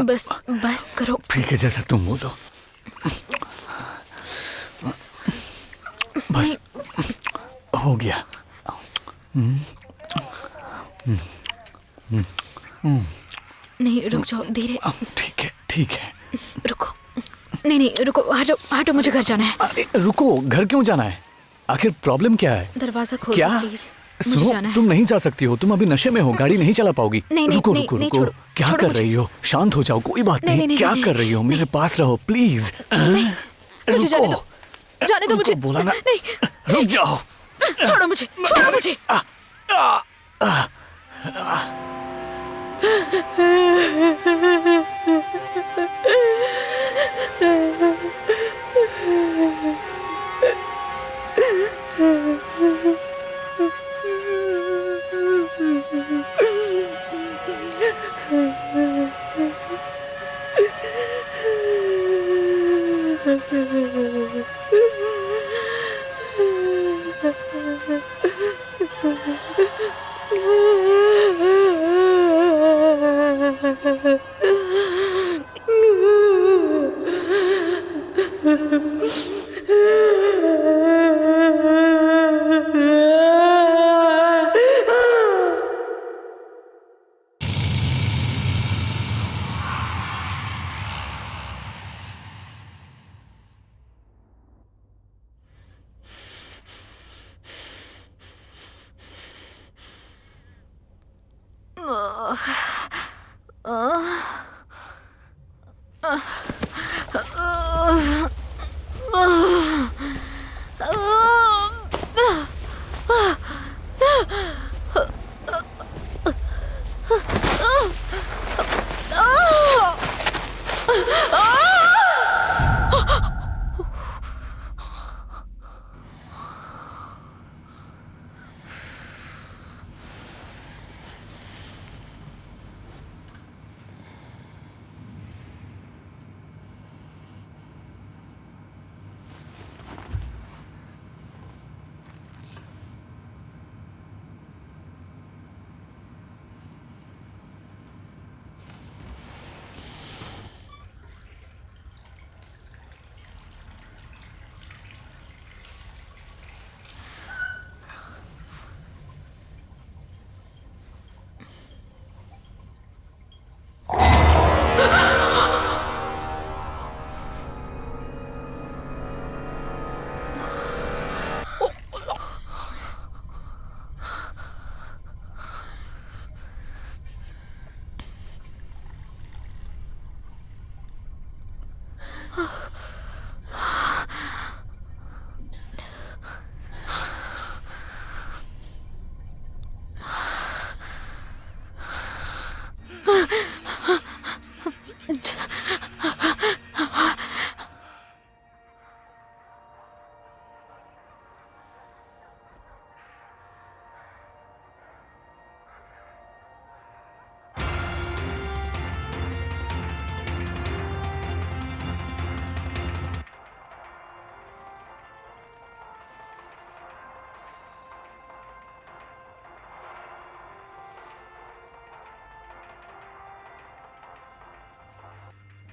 बस बस करो। ठीक है, जैसा तुम बोलो। बस हो गया। नहीं, रुक जाओ, धीरे। ठीक है ठीक है। रुको, नहीं रुको, हटो हटो, मुझे घर जाना है। अरे रुको, घर क्यों जाना है? आखिर प्रॉब्लम क्या है? दरवाजा खोलो क्या? प्लीज, मुझे सुनो, जाना है। तुम नहीं जा सकती हो, तुम अभी नशे में हो, गाड़ी नहीं चला पाओगी। नहीं, रुको नहीं, रुको नहीं, रुको, छोड़ो, क्या छोड़ो कर मुझे। रही हो? शांत हो जाओ, कोई बात नहीं, नहीं। नहीं, क्या नहीं, कर रही हो? मेरे पास रहो प्लीज। मुझे जाने दो, जाने दो मुझे। बोला ना, नहीं, रुक जाओ। छोड़ो मुझे, छोड़ो मुझे।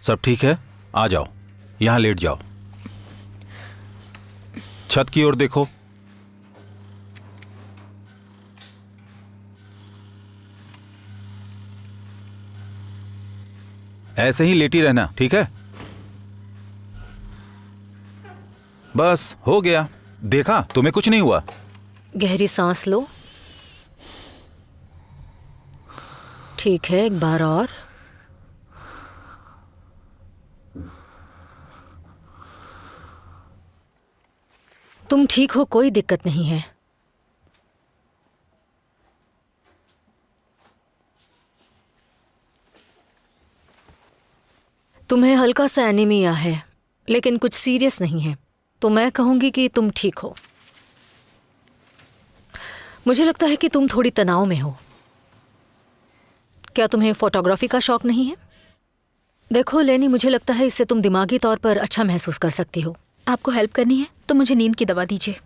सब ठीक है? आ जाओ, यहां लेट जाओ। छत की ओर देखो। ऐसे ही लेटी रहना, ठीक है? बस हो गया। देखा, तुम्हें कुछ नहीं हुआ। गहरी सांस लो। ठीक है, एक बार और। तुम ठीक हो, कोई दिक्कत नहीं है। तुम्हें हल्का सा एनीमिया है, लेकिन कुछ सीरियस नहीं है, तो मैं कहूंगी कि तुम ठीक हो। मुझे लगता है कि तुम थोड़ी तनाव में हो। क्या तुम्हें फोटोग्राफी का शौक नहीं है? देखो लेनी, मुझे लगता है इससे तुम दिमागी तौर पर अच्छा महसूस कर सकती हो। आपको हेल्प करनी है तो मुझे नींद की दवा दीजिए।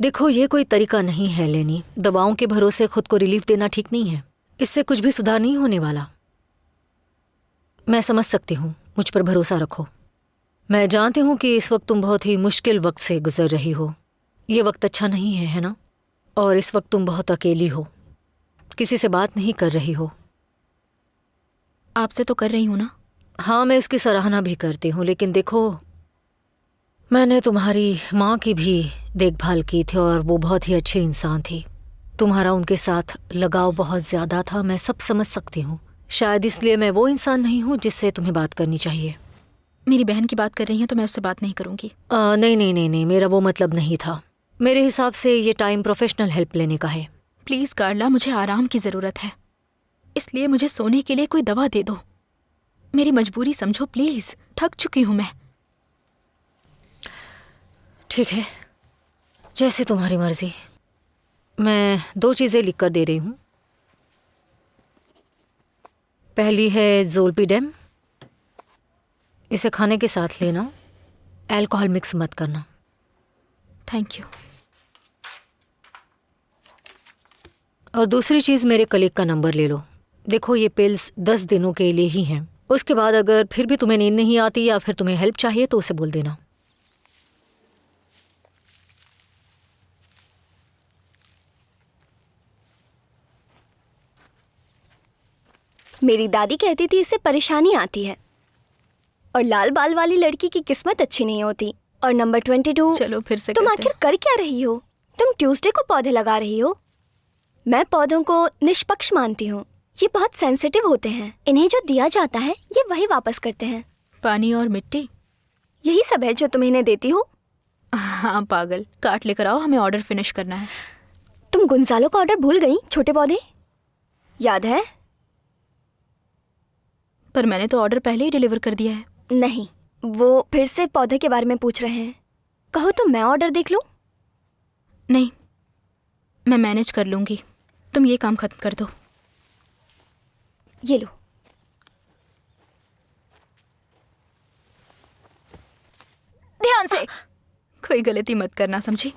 देखो ये कोई तरीका नहीं है लेनी, दवाओं के भरोसे खुद को रिलीफ देना ठीक नहीं है। इससे कुछ भी सुधार नहीं होने वाला। मैं समझ सकती हूँ, मुझ पर भरोसा रखो। मैं जानती हूँ कि इस वक्त तुम बहुत ही मुश्किल वक्त से गुजर रही हो। ये वक्त अच्छा नहीं है ना? और इस वक्त तुम बहुत अकेली हो, किसी से बात नहीं कर रही हो। आपसे तो कर रही हूँ ना। हाँ, मैं इसकी सराहना भी करती हूँ, लेकिन देखो मैंने तुम्हारी माँ की भी देखभाल की थी और वो बहुत ही अच्छे इंसान थी। तुम्हारा उनके साथ लगाव बहुत ज़्यादा था, मैं सब समझ सकती हूँ। शायद इसलिए मैं वो इंसान नहीं हूँ जिससे तुम्हें बात करनी चाहिए। मेरी बहन की बात कर रही हैं तो मैं उससे बात नहीं करूँगी। नहीं नहीं नहीं नहीं, मेरा वो मतलब नहीं था। मेरे हिसाब से ये टाइम प्रोफेशनल हेल्प लेने का है। प्लीज़ कार्ला, मुझे आराम की ज़रूरत है, इसलिए मुझे सोने के लिए कोई दवा दे दो। मेरी मजबूरी समझो प्लीज़, थक चुकी हूँ मैं। ठीक है, जैसे तुम्हारी मर्जी। मैं 2 चीज़ें लिख कर दे रही हूँ। पहली है ज़ोलपीडेम, इसे खाने के साथ लेना, अल्कोहल मिक्स मत करना। Thank you. और दूसरी चीज़, मेरे कलीग का नंबर ले लो। देखो ये पिल्स 10 दिनों के लिए ही हैं। उसके बाद अगर फिर भी तुम्हें नींद नहीं आती या फिर तुम्हें हेल्प चाहिए तो उसे बोल देना। मेरी दादी कहती थी इससे परेशानी आती है और लाल बाल वाली लड़की की किस्मत अच्छी नहीं होती। और नंबर 22, चलो फिर से तुम करते आखिर कर क्या रही हो? तुम ट्यूसडे को पौधे लगा रही हो। मैं पौधों को निष्पक्ष मानती हूँ। ये बहुत सेंसिटिव होते हैं, इन्हें जो दिया जाता है ये वही वापस करते हैं। हैं। पानी और मिट्टी, यही सब है जो तुम इन्हें देती हो। हाँ पागल, काट लेकर आओ, हमें ऑर्डर फिनिश करना है। तुम गुंजालो का ऑर्डर भूल गई? छोटे पौधे याद है? पर मैंने तो ऑर्डर पहले ही डिलीवर कर दिया है। नहीं, वो फिर से पौधे के बारे में पूछ रहे हैं। कहो तो मैं ऑर्डर देख लूं? नहीं, मैं मैनेज कर लूँगी, तुम ये काम खत्म कर दो। ये लो। ध्यान से, कोई गलती मत करना, समझी?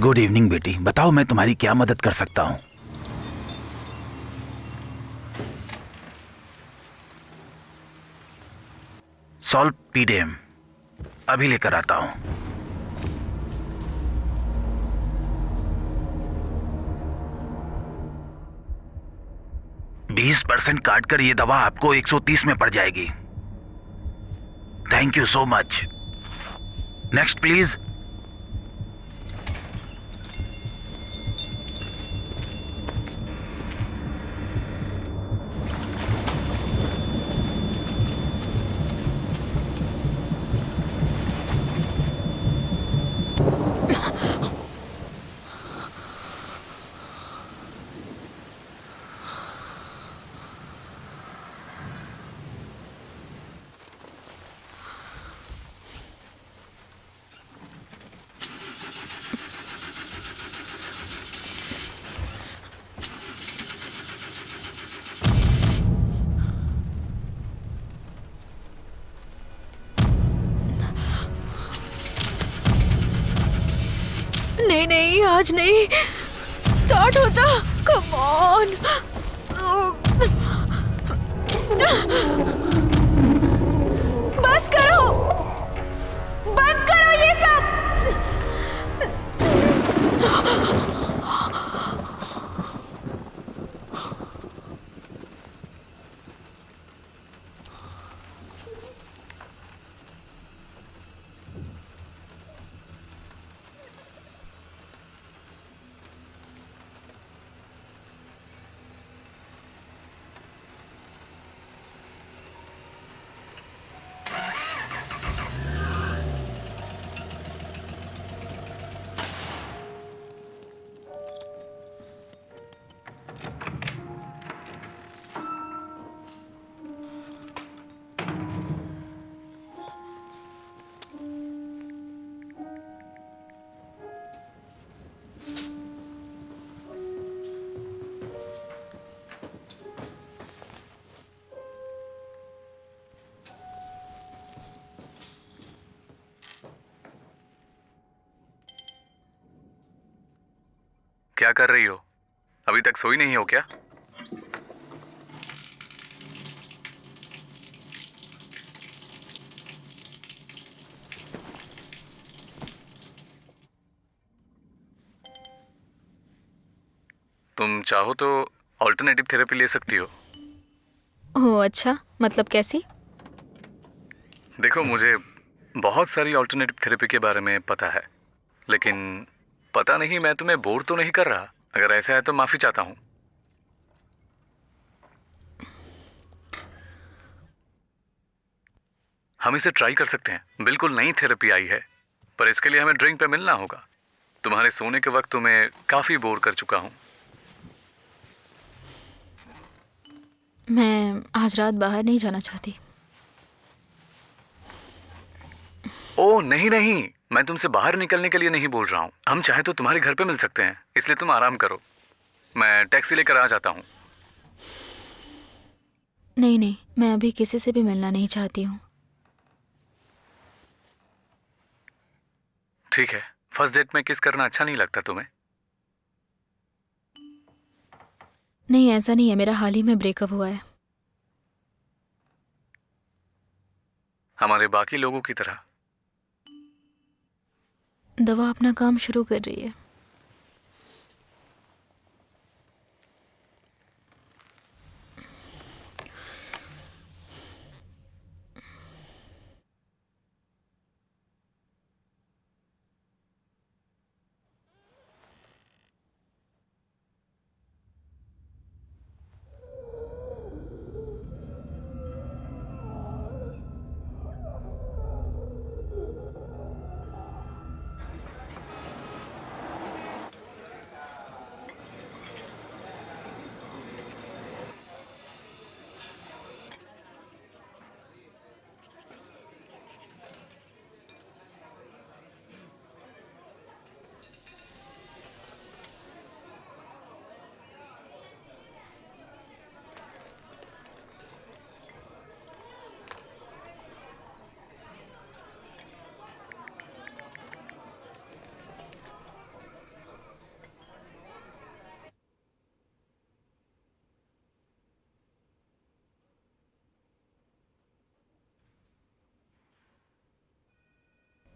गुड इवनिंग बेटी, बताओ मैं तुम्हारी क्या मदद कर सकता हूँ? सॉल्पीडेम अभी लेकर आता हूँ। 20% काट कर ये दवा आपको 130 में पड़ जाएगी। Thank you so much. Next please. नहीं नहीं, आज नहीं, स्टार्ट हो जा, कम ऑन। बस करो, बंद करो ये सब। क्या कर रही हो? अभी तक सोई नहीं हो क्या? तुम चाहो तो ऑल्टरनेटिव थेरेपी ले सकती हो। ओह अच्छा, मतलब कैसी? देखो, मुझे बहुत सारी ऑल्टरनेटिव थेरेपी के बारे में पता है, लेकिन पता नहीं मैं तुम्हें बोर तो नहीं कर रहा। अगर ऐसा है तो माफी चाहता हूँ। हम इसे ट्राई कर सकते हैं। बिल्कुल नई थेरेपी आई है, पर इसके लिए हमें ड्रिंक पे मिलना होगा। तुम्हारे सोने के वक्त तुम्हें काफी बोर कर चुका हूँ। मैं आज रात बाहर नहीं जाना चाहती। ओह नहीं नहीं, मैं तुमसे बाहर निकलने के लिए नहीं बोल रहा हूँ। हम चाहे तो तुम्हारे घर पे मिल सकते हैं, इसलिए तुम आराम करो। मैं टैक्सी लेकर आ जाता हूँ। नहीं नहीं, मैं अभी किसी से भी मिलना नहीं चाहती हूँ। ठीक है, फर्स्ट डेट में किस करना अच्छा नहीं लगता तुम्हें? नहीं, ऐसा नहीं है, मेरा हाल ही में ब्रेकअप हुआ है। हमारे बाकी लोगों की तरह। दवा अपना काम शुरू कर रही है।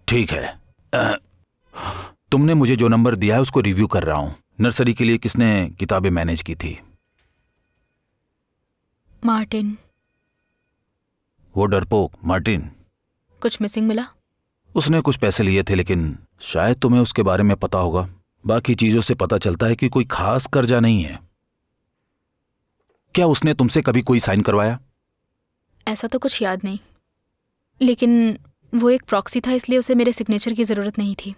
ठीक है। तुमने मुझे जो नंबर दिया है उसको रिव्यू कर रहा हूं। नर्सरी के लिए किसने किताबें मैनेज की थी? मार्टिन। वो डरपोक मार्टिन। कुछ मिसिंग मिला? उसने कुछ पैसे लिए थे, लेकिन शायद तुम्हें उसके बारे में पता होगा। बाकी चीजों से पता चलता है कि कोई खास कर्जा नहीं है। क्या उसने तुमसे कभी कोई साइन करवाया? ऐसा तो कुछ याद नहीं, लेकिन वो एक प्रॉक्सी था, इसलिए उसे मेरे सिग्नेचर की जरूरत नहीं थी।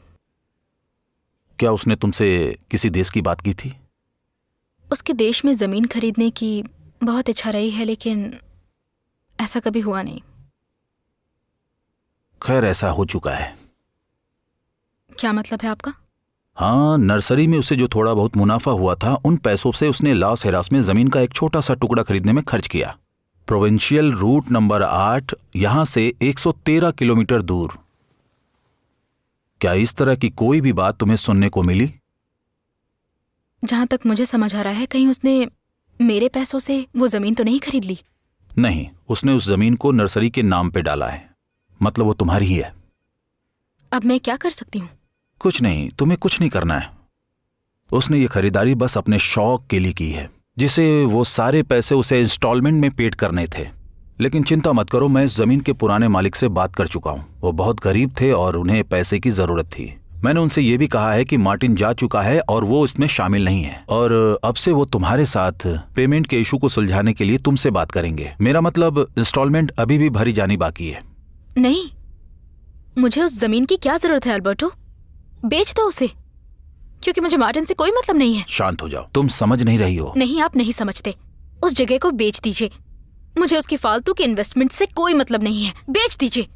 क्या उसने तुमसे किसी देश की बात की थी? उसके देश में जमीन खरीदने की बहुत इच्छा रही है, लेकिन ऐसा कभी हुआ नहीं। खैर, ऐसा हो चुका है। क्या मतलब है आपका? हाँ, नर्सरी में उसे जो थोड़ा बहुत मुनाफा हुआ था, उन पैसों से उसने लास हेरास में जमीन का एक छोटा सा टुकड़ा खरीदने में खर्च किया। प्रोविंशियल रूट नंबर 8, यहां से 113 किलोमीटर दूर। क्या इस तरह की कोई भी बात तुम्हें सुनने को मिली? जहां तक मुझे समझ आ रहा है, कहीं उसने मेरे पैसों से वो जमीन तो नहीं खरीद ली? नहीं, उसने उस जमीन को नर्सरी के नाम पे डाला है। मतलब वो तुम्हारी ही है। अब मैं क्या कर सकती हूँ? कुछ नहीं, तुम्हें कुछ नहीं करना है। उसने ये खरीदारी बस अपने शौक के लिए की है, जिसे वो सारे पैसे उसे इंस्टॉलमेंट में पेड करने थे। लेकिन चिंता मत करो, मैं इस जमीन के पुराने मालिक से बात कर चुका हूं। वो बहुत गरीब थे और उन्हें पैसे की जरूरत थी। मैंने उनसे ये भी कहा है कि मार्टिन जा चुका है और वो इसमें शामिल नहीं है, और अब से वो तुम्हारे साथ पेमेंट के इशू को सुलझाने के लिए तुमसे बात करेंगे। मेरा मतलब, इंस्टॉलमेंट अभी भी भरी जानी बाकी है। नहीं, मुझे उस जमीन की क्या जरूरत है अल्बर्टो? बेच दो उसे, क्योंकि मुझे मार्टिन से कोई मतलब नहीं है। शांत हो जाओ, तुम समझ नहीं रही हो। नहीं, आप नहीं समझते। उस जगह को बेच दीजिए। मुझे उसकी फालतू की इन्वेस्टमेंट से कोई मतलब नहीं है। बेच दीजिए।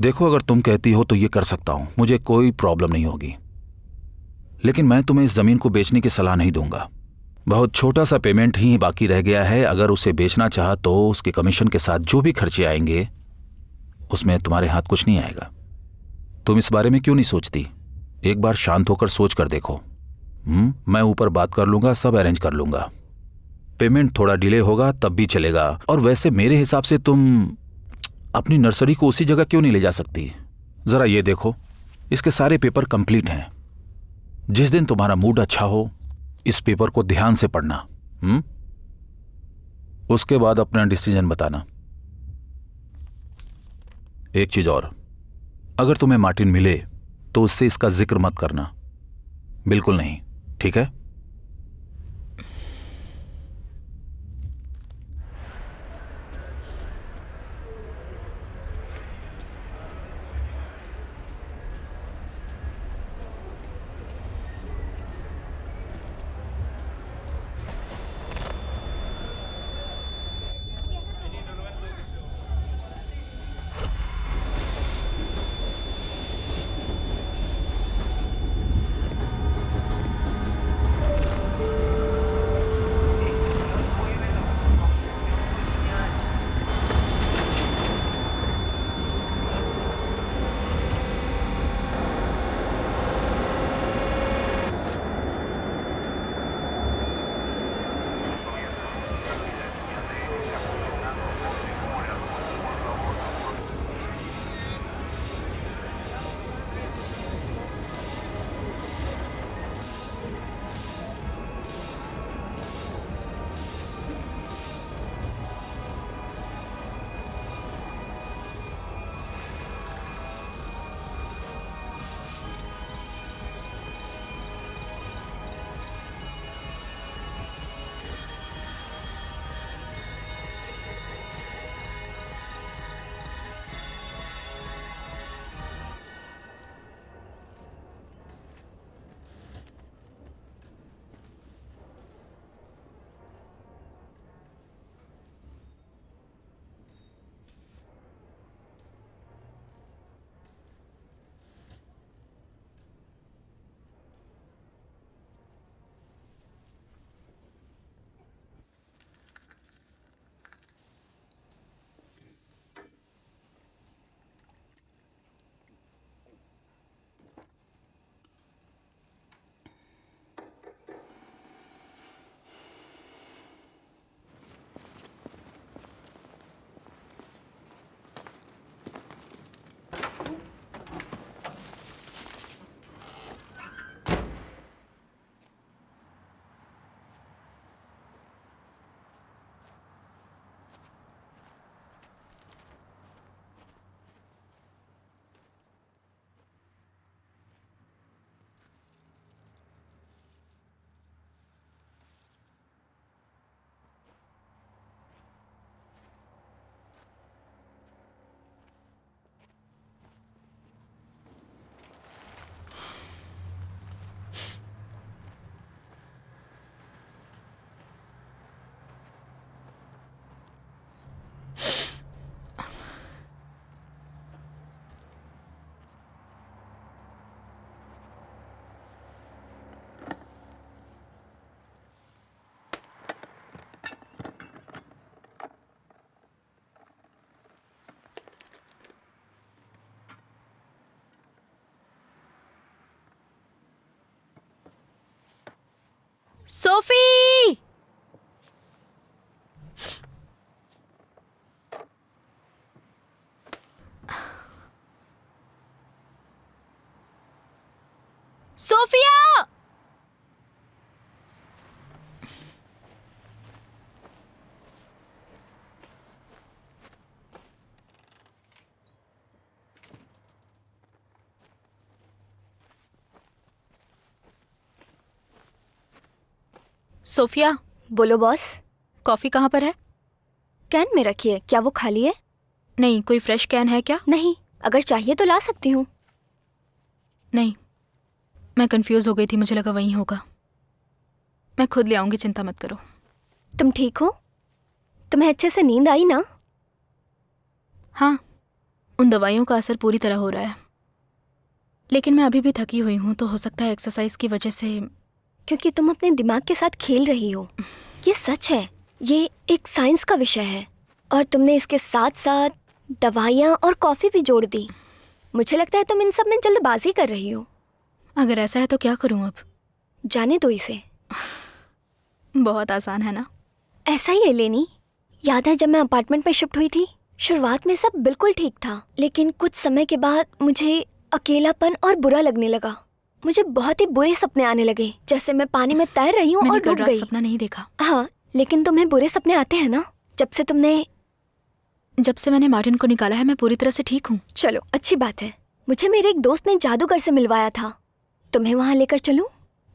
देखो, अगर तुम कहती हो तो ये कर सकता हूं, मुझे कोई प्रॉब्लम नहीं होगी। लेकिन मैं तुम्हें इस जमीन को बेचने की सलाह नहीं दूंगा। बहुत छोटा सा पेमेंट ही बाकी रह गया है। अगर उसे बेचना चाहा तो उसके कमीशन के साथ जो भी खर्चे आएंगे, उसमें तुम्हारे हाथ कुछ नहीं आएगा। तुम इस बारे में क्यों नहीं सोचती? एक बार शांत होकर सोच कर देखो। मैं ऊपर बात कर लूंगा, सब अरेंज कर लूंगा। पेमेंट थोड़ा डिले होगा तब भी चलेगा। और वैसे मेरे हिसाब से तुम अपनी नर्सरी को उसी जगह क्यों नहीं ले जा सकती? जरा ये देखो, इसके सारे पेपर कंप्लीट हैं। जिस दिन तुम्हारा मूड अच्छा हो इस पेपर को ध्यान से पढ़ना। उसके बाद अपना डिसीजन बताना। एक चीज और, अगर तुम्हें मार्टिन मिले तो उससे इसका जिक्र मत करना, बिल्कुल नहीं, ठीक है? सोफी! सोफिया! सोफिया, बोलो बॉस। कॉफी कहाँ पर है? कैन में रखी है, क्या वो खाली है? नहीं, कोई फ्रेश कैन है क्या? नहीं, अगर चाहिए तो ला सकती हूँ। नहीं, मैं कंफ्यूज हो गई थी, मुझे लगा वहीं होगा। मैं खुद ले आऊंगी, चिंता मत करो। तुम ठीक हो? तुम्हें अच्छे से नींद आई ना? हाँ, उन दवाइयों का असर पूरी तरह हो रहा है, लेकिन मैं अभी भी थकी हुई हूँ, तो हो सकता है एक्सरसाइज की वजह से। क्योंकि तुम अपने दिमाग के साथ खेल रही हो। ये सच है, ये एक साइंस का विषय है, और तुमने इसके साथ साथ दवाइयाँ और कॉफ़ी भी जोड़ दी। मुझे लगता है तुम इन सब में जल्दबाजी कर रही हो। अगर ऐसा है तो क्या करूँ अब? जाने दो इसे। बहुत आसान है ना? ऐसा ही है लेनी। याद है जब मैं अपार्टमेंट में शिफ्ट हुई थी, शुरुआत में सब बिल्कुल ठीक था, लेकिन कुछ समय के बाद मुझे अकेलापन और बुरा लगने लगा। मुझे बहुत ही बुरे सपने आने लगे, जैसे मैं पानी में तैर रही हूँ मैंने और कल डूब रात गई। सपना नहीं देखा। हाँ, लेकिन तुम्हें बुरे सपने आते हैं ना? जब से मैंने मार्टिन को निकाला है मैं पूरी तरह से ठीक हूँ। चलो अच्छी बात है। मुझे मेरे एक दोस्त ने जादूगर से मिलवाया था, तुम्हें वहाँ लेकर चलूं?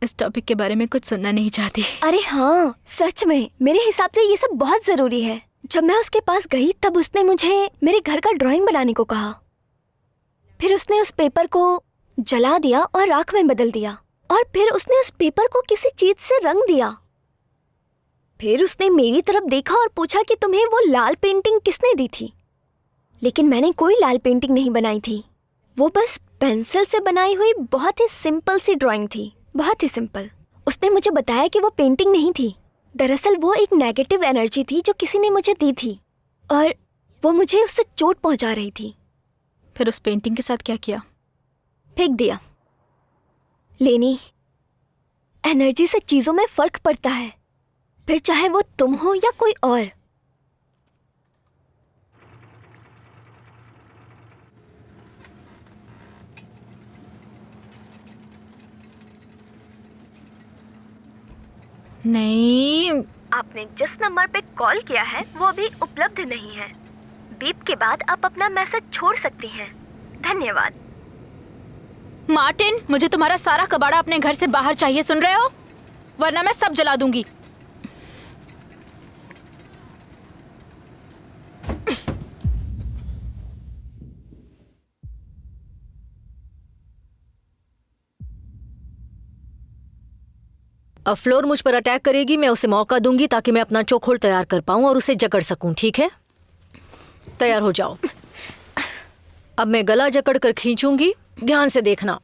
इस टॉपिक के बारे में कुछ सुनना नहीं चाहती। अरे हाँ, सच में मेरे हिसाब से ये सब बहुत जरूरी है। जब मैं उसके पास गई तब उसने मुझे मेरे घर का ड्राइंग बनाने को कहा। फिर उसने उस पेपर को जला दिया और राख में बदल दिया, और फिर उसने उस पेपर को किसी चीज से रंग दिया। फिर उसने मेरी तरफ देखा और पूछा कि तुम्हें वो लाल पेंटिंग किसने दी थी? लेकिन मैंने कोई लाल पेंटिंग नहीं बनाई थी, वो बस पेंसिल से बनाई हुई बहुत ही सिंपल सी ड्राइंग थी, बहुत ही सिंपल। उसने मुझे बताया कि वो पेंटिंग नहीं थी, दरअसल वो एक नेगेटिव एनर्जी थी जो किसी ने मुझे दी थी, और वो मुझे उससे चोट पहुंचा रही थी। फिर उस पेंटिंग के साथ क्या किया? फेंक दिया। लेनी, एनर्जी से चीजों में फर्क पड़ता है, फिर चाहे वो तुम हो या कोई और। नहीं, आपने जिस नंबर पे कॉल किया है वो अभी उपलब्ध नहीं है। बीप के बाद आप अपना मैसेज छोड़ सकती हैं। धन्यवाद। मार्टिन, मुझे तुम्हारा सारा कबाड़ा अपने घर से बाहर चाहिए, सुन रहे हो? वरना मैं सब जला दूंगी। अब फ्लोर मुझ पर अटैक करेगी, मैं उसे मौका दूंगी ताकि मैं अपना चोखोल तैयार कर पाऊं और उसे जकड़ सकूं, ठीक है? तैयार हो जाओ। अब मैं गला जकड़ कर खींचूंगी, ध्यान से देखना।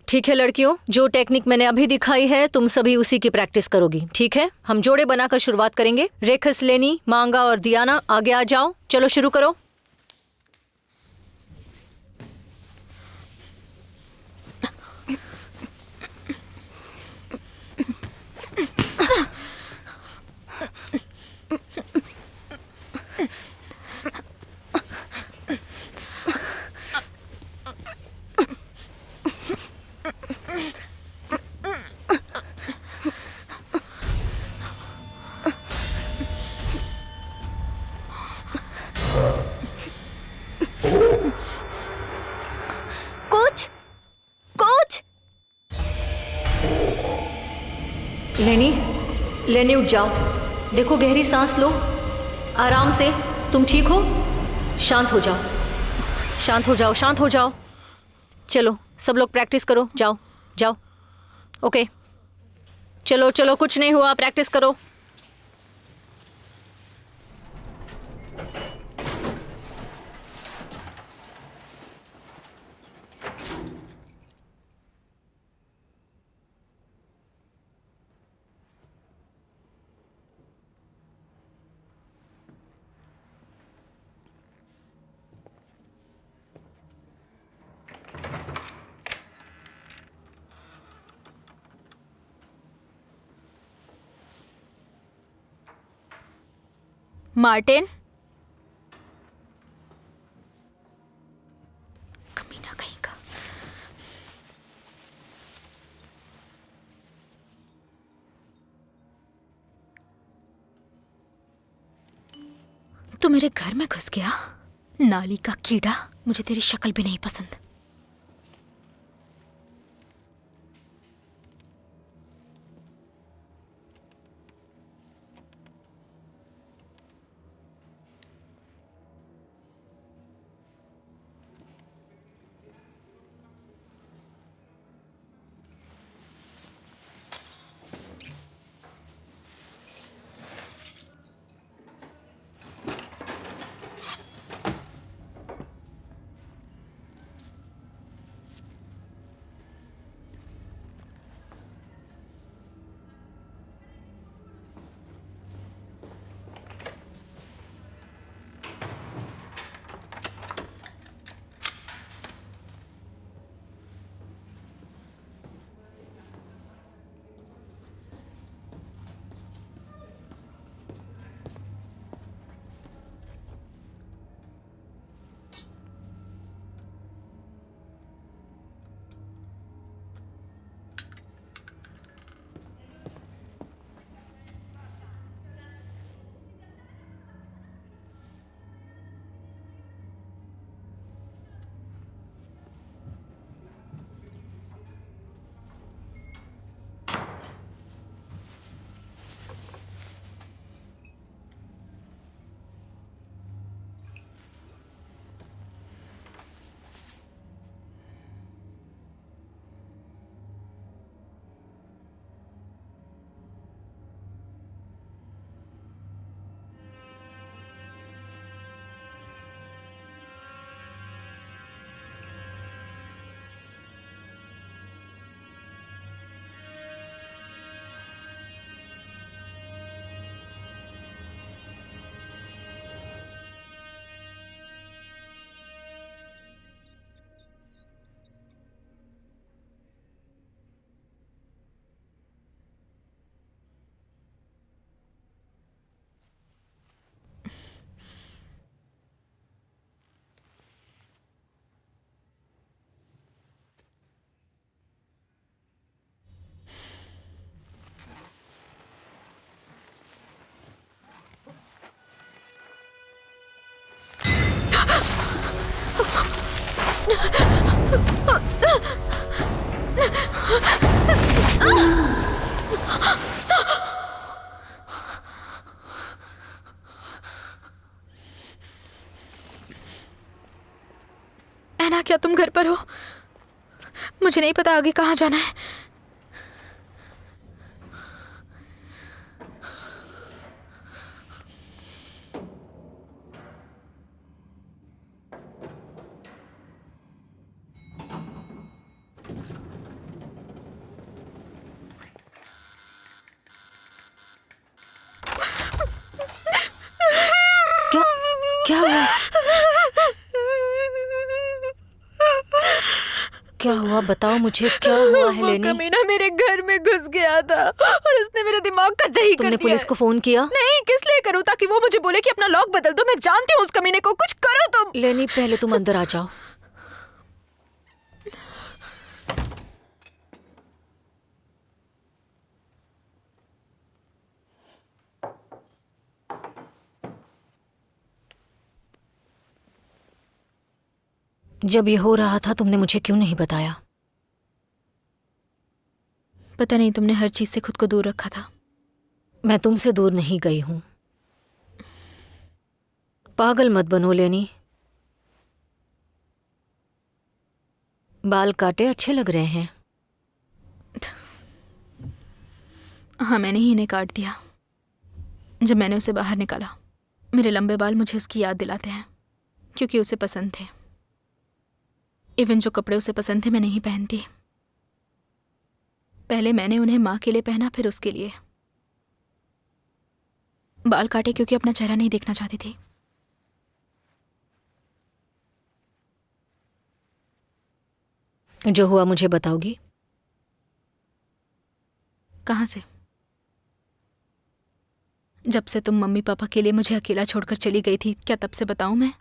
ठीक है लड़कियों, जो टेक्निक मैंने अभी दिखाई है तुम सभी उसी की प्रैक्टिस करोगी, ठीक है? हम जोड़े बनाकर शुरुआत करेंगे। रेखस, लेनी, मांगा और दियाना आगे आ जाओ। चलो शुरू करो। Coach, coach. लेनी, लेनी उठ जाओ। देखो, गहरी सांस लो, आराम से। तुम ठीक हो? शांत हो जाओ, शांत हो जाओ, शांत हो जाओ। चलो सब लोग प्रैक्टिस करो, जाओ जाओ। ओके, चलो चलो, कुछ नहीं हुआ, प्रैक्टिस करो। मार्टिन, कमीना कहीं का। तू मेरे घर में घुस गया, नाली का कीड़ा। मुझे तेरी शक्ल भी नहीं पसंद। ऐना, क्या तुम घर पर हो? मुझे नहीं पता आगे कहाँ जाना है। क्या क्या हुआ? क्या हुआ बताओ मुझे, क्या हुआ है वो लेनी? कमीना मेरे घर में घुस गया था और उसने मेरा दिमाग का दही कर तुमने दिया पुलिस है। को फोन किया? नहीं, किस लिए करूं? ताकि वो मुझे बोले कि अपना लॉक बदल दो। मैं जानती हूँ उस कमीने को। कुछ करो तुम। लेनी, पहले तुम अंदर आ जाओ। जब ये हो रहा था तुमने मुझे क्यों नहीं बताया? पता नहीं, तुमने हर चीज से खुद को दूर रखा था। मैं तुमसे दूर नहीं गई हूं। पागल मत बनो लेनी। बाल काटे अच्छे लग रहे हैं। हाँ, मैंने ही इन्हें काट दिया जब मैंने उसे बाहर निकाला। मेरे लंबे बाल मुझे उसकी याद दिलाते हैं, क्योंकि उसे पसंद थे। इवन जो कपड़े उसे पसंद थे मैं नहीं पहनती। पहले मैंने उन्हें माँ के लिए पहना, फिर उसके लिए। बाल काटे क्योंकि अपना चेहरा नहीं देखना चाहती थी। जो हुआ मुझे बताओगी? कहाँ से? जब से तुम मम्मी पापा के लिए मुझे अकेला छोड़कर चली गई थी। क्या तब से बताऊं मैं?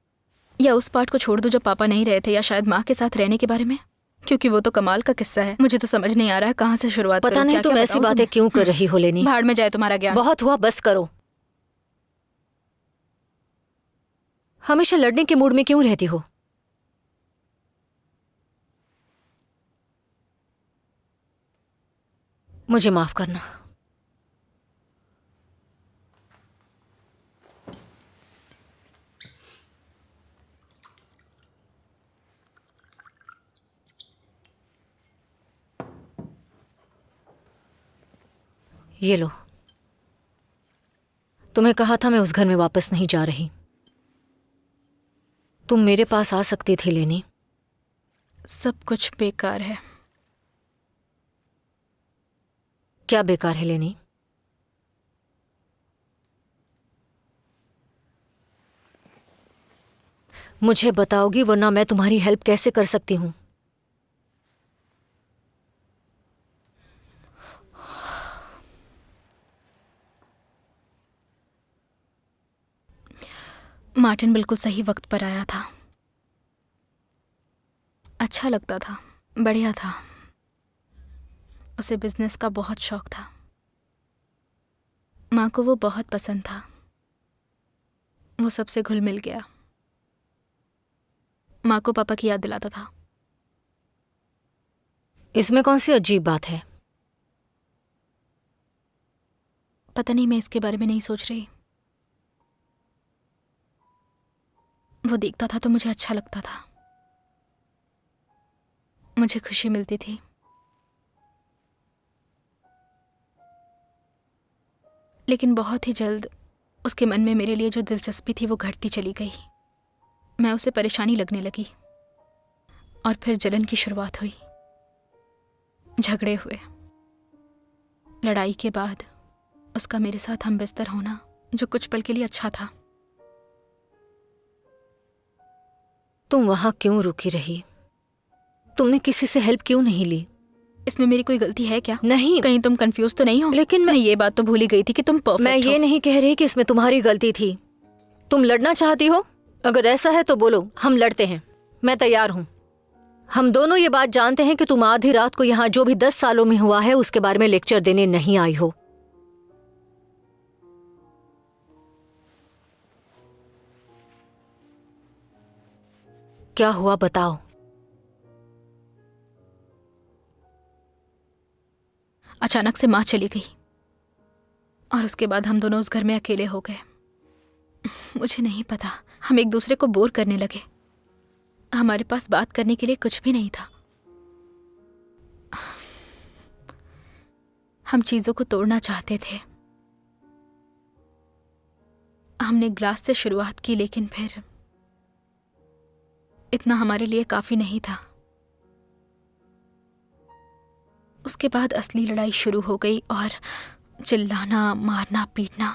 या उस पार्ट को छोड़ दूं जब पापा नहीं रहे थे, या शायद माँ के साथ रहने के बारे में? क्योंकि वो तो कमाल का किस्सा है। मुझे तो समझ नहीं आ रहा है कहाँ से शुरुआत पता करूं। नहीं क्या-क्या तुम ऐसी बताऊं बातें तुम्हें? क्यों कर रही हो लेनी। भाड़ में जाए तुम्हारा ज्ञान। बहुत हुआ, बस करो। हमेशा लड़ने के मूड में क्यों रहती हो? मुझे माफ करना। ये लो। तुम्हें कहा था मैं उस घर में वापस नहीं जा रही। तुम मेरे पास आ सकती थी लेनी। सब कुछ बेकार है। क्या बेकार है लेनी? मुझे बताओगी, वरना मैं तुम्हारी हेल्प कैसे कर सकती हूं? मार्टिन बिल्कुल सही वक्त पर आया था। अच्छा लगता था, बढ़िया था। उसे बिजनेस का बहुत शौक था। माँ को वो बहुत पसंद था। वो सबसे घुल मिल गया। माँ को पापा की याद दिलाता था। इसमें कौन सी अजीब बात है? पता नहीं, मैं इसके बारे में नहीं सोच रही। वो देखता था तो मुझे अच्छा लगता था। मुझे खुशी मिलती थी। लेकिन बहुत ही जल्द उसके मन में मेरे लिए जो दिलचस्पी थी वो घटती चली गई। मैं उसे परेशानी लगने लगी और फिर जलन की शुरुआत हुई। झगड़े हुए। लड़ाई के बाद उसका मेरे साथ हम बिस्तर होना, जो कुछ पल के लिए अच्छा था। तुम वहां क्यों रुकी रही? तुमने किसी से हेल्प क्यों नहीं ली? इसमें मेरी कोई गलती है क्या? नहीं, कहीं तुम कंफ्यूज तो नहीं हो? लेकिन मैं ये बात तो भूल ही गई थी कि तुम परफेक्ट मैं ये हो। नहीं कह रही कि इसमें तुम्हारी गलती थी। तुम लड़ना चाहती हो? अगर ऐसा है तो बोलो, हम लड़ते हैं। मैं तैयार हूं। हम दोनों ये बात जानते हैं कि तुम आधी रात को यहाँ जो भी 10 सालों में हुआ है उसके बारे में लेक्चर देने नहीं आई हो। क्या हुआ बताओ। अचानक से माँ चली गई और उसके बाद हम दोनों उस घर में अकेले हो गए। मुझे नहीं पता, हम एक दूसरे को बोर करने लगे। हमारे पास बात करने के लिए कुछ भी नहीं था। हम चीजों को तोड़ना चाहते थे। हमने ग्लास से शुरुआत की, लेकिन फिर इतना हमारे लिए काफी नहीं था। उसके बाद असली लड़ाई शुरू हो गई और चिल्लाना, मारना, पीटना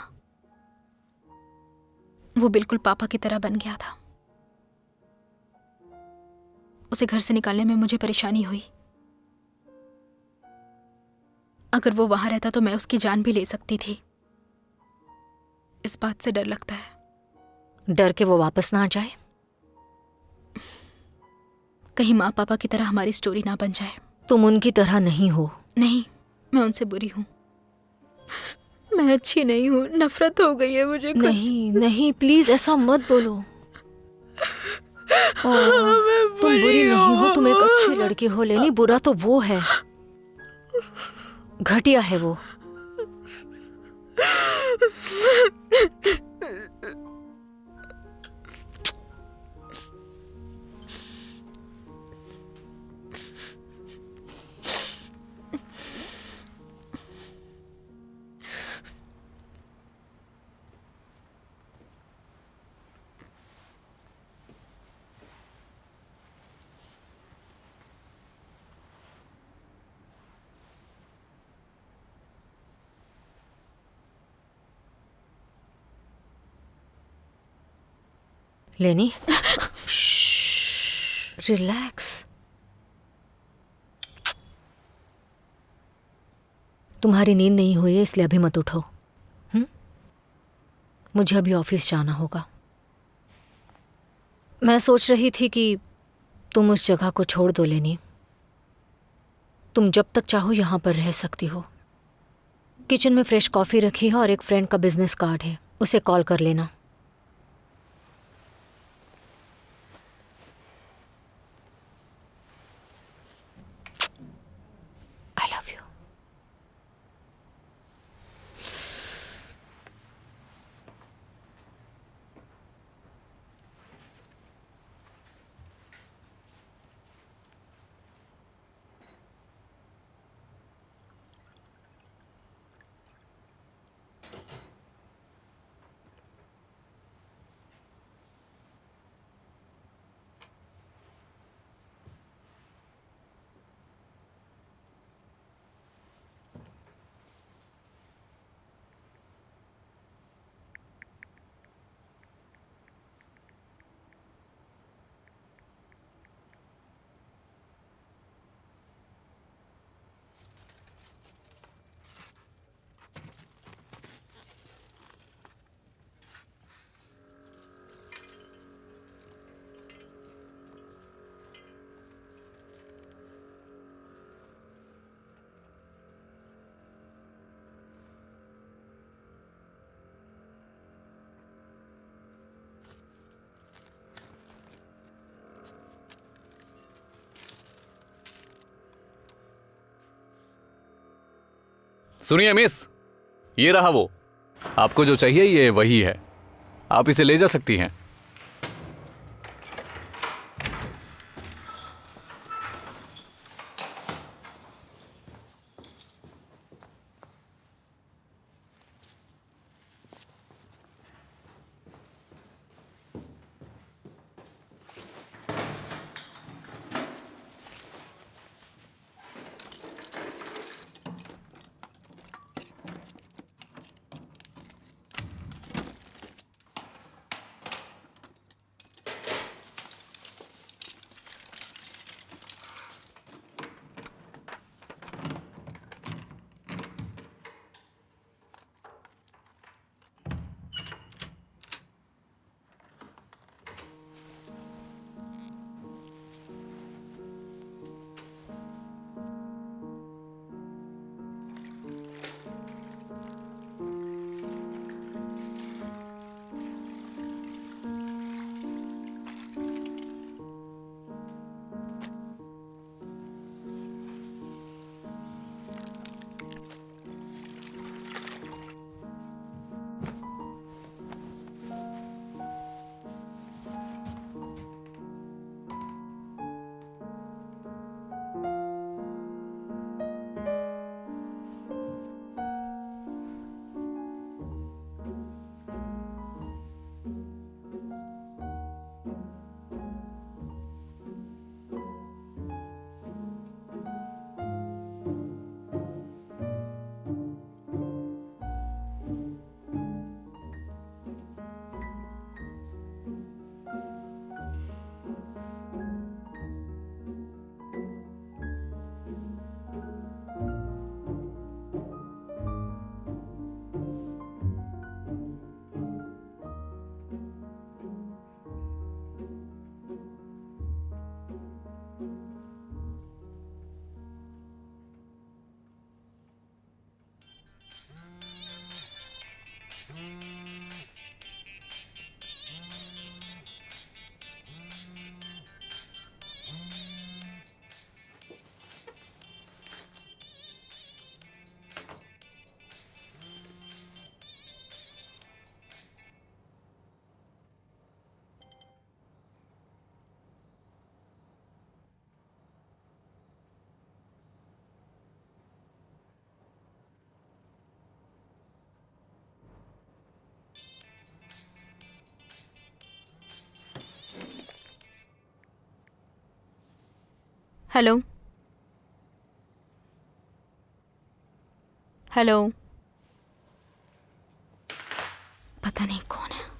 वो बिल्कुल पापा की तरह बन गया था। उसे घर से निकालने में मुझे परेशानी हुई। अगर वो वहां रहता तो मैं उसकी जान भी ले सकती थी। इस बात से डर लगता है। डर के वो वापस ना आ जाए? कहीं माँ पापा की तरह हमारी स्टोरी ना बन जाए। तुम उनकी तरह नहीं हो। नहीं, मैं उनसे बुरी हूं। मैं अच्छी नहीं हूं। नफरत हो गई है मुझे खुद से। नहीं नहीं, प्लीज ऐसा मत बोलो। तुम बुरी नहीं हो, तुम एक अच्छी लड़की हो लेनी। बुरा तो वो है, घटिया है वो। लेनी, रिलैक्स। तुम्हारी नींद नहीं हुई है इसलिए अभी मत उठो। मुझे अभी ऑफिस जाना होगा। मैं सोच रही थी कि तुम उस जगह को छोड़ दो लेनी। तुम जब तक चाहो यहाँ पर रह सकती हो। किचन में फ्रेश कॉफ़ी रखी है और एक फ्रेंड का बिजनेस कार्ड है, उसे कॉल कर लेना। I love you. सुनिए मिस, ये रहा वो। आपको जो चाहिए ये वही है, आप इसे ले जा सकती हैं। हेलो हेलो, पता नहीं कौन है।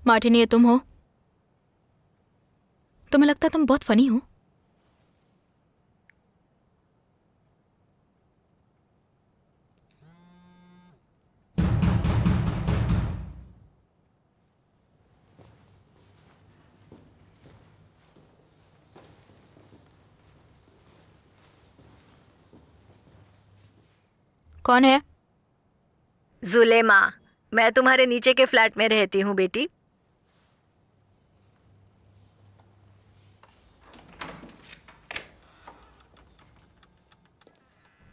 मार्टिन, ये तुम हो? तुम्हें लगता है तुम बहुत फनी हो। कौन है? जुलेमा, मैं तुम्हारे नीचे के फ्लैट में रहती हूँ बेटी।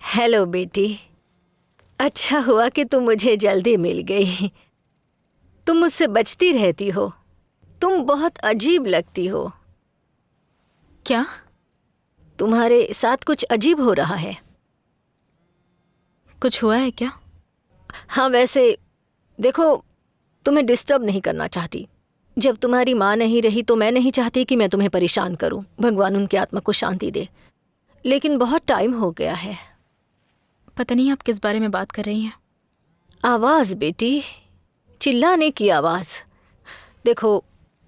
हेलो बेटी, अच्छा हुआ कि तुम मुझे जल्दी मिल गई। तुम मुझसे बचती रहती हो। तुम बहुत अजीब लगती हो। क्या? तुम्हारे साथ कुछ अजीब हो रहा है। कुछ हुआ है क्या? हाँ, वैसे देखो, तुम्हें डिस्टर्ब नहीं करना चाहती। जब तुम्हारी माँ नहीं रही तो मैं नहीं चाहती कि मैं तुम्हें परेशान करूं। भगवान उनकी आत्मा को शांति दे। लेकिन बहुत टाइम हो गया है। पता नहीं आप किस बारे में बात कर रही हैं। आवाज़ बेटी, चिल्लाने की आवाज़। देखो,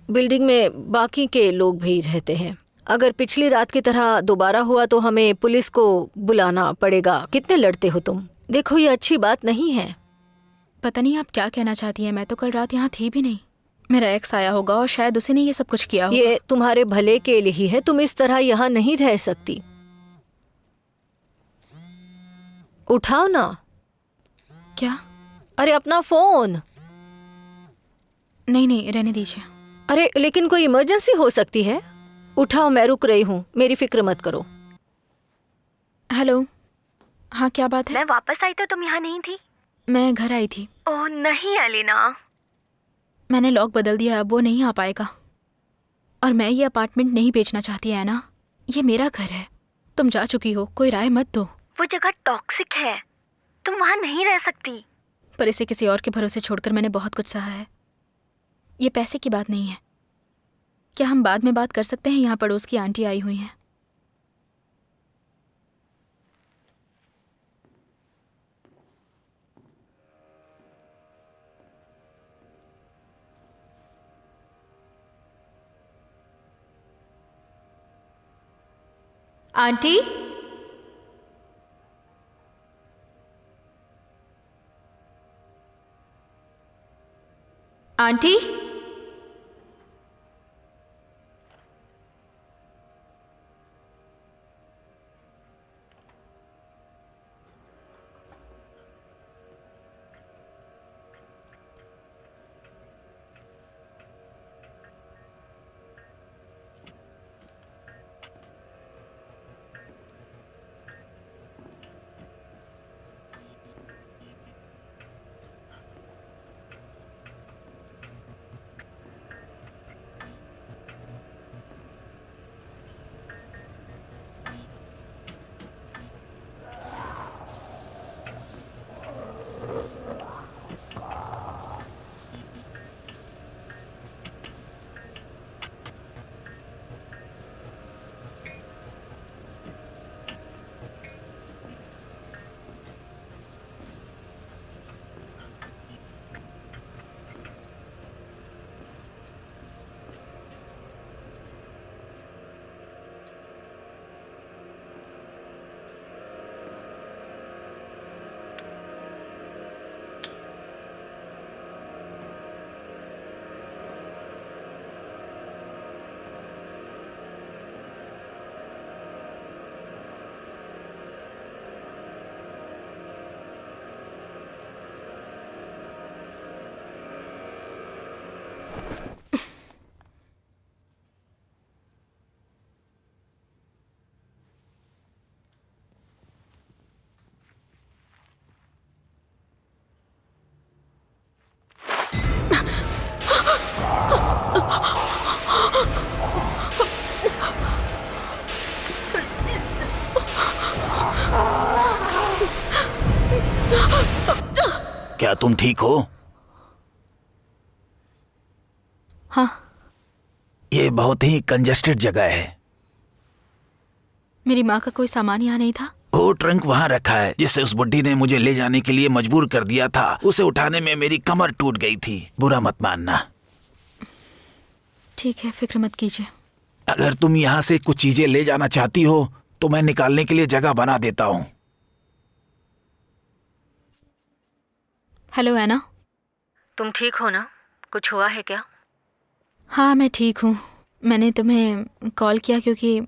बिल्डिंग में बाकी के लोग भी रहते हैं। अगर पिछली रात की तरह दोबारा हुआ तो हमें पुलिस को बुलाना पड़ेगा। कितने लड़ते हो तुम। देखो, ये अच्छी बात नहीं है। पता नहीं आप क्या कहना चाहती हैं। मैं तो कल रात यहाँ थी भी नहीं। मेरा एक्स आया होगा और शायद उसी ने ये सब कुछ किया होगा। ये तुम्हारे भले के लिए ही है। तुम इस तरह यहाँ नहीं रह सकती। उठाओ ना। क्या? अरे अपना फोन। नहीं नहीं, रहने दीजिए। अरे लेकिन कोई इमरजेंसी हो सकती है। उठाओ, मैं रुक रही हूँ। मेरी फिक्र मत करो। हेलो, हाँ क्या बात है? मैं वापस आई तो तुम यहाँ नहीं थी। मैं घर आई थी। ओह नहीं अलीना, मैंने लॉक बदल दिया, अब वो नहीं आ पाएगा। और मैं ये अपार्टमेंट नहीं बेचना चाहती है ना। ये मेरा घर है। तुम जा चुकी हो, कोई राय मत दो। वो जगह टॉक्सिक है, तुम वहाँ नहीं रह सकती। पर इसे किसी और के भरोसे छोड़कर मैंने बहुत कुछ सहा है। ये पैसे की बात नहीं है। क्या हम बाद में बात कर सकते हैं? यहाँ पड़ोस की आंटी आई हुई हैं। आंटी, आंटी, क्या तुम ठीक हो? हाँ, ये बहुत ही कंजेस्टेड जगह है। मेरी माँ का कोई सामान यहाँ नहीं था। वो ट्रंक वहाँ रखा है जिससे उस बुड्ढी ने मुझे ले जाने के लिए मजबूर कर दिया था। उसे उठाने में मेरी कमर टूट गई थी। बुरा मत मानना। ठीक है, फिक्र मत कीजिए। अगर तुम यहाँ से कुछ चीजें ले जाना चाहती हो तो मैं निकालने के लिए जगह बना देता हूँ। हेलो एना। तुम ठीक हो ना? कुछ हुआ है क्या? हाँ, मैं ठीक हूँ। मैंने तुम्हें कॉल किया क्योंकि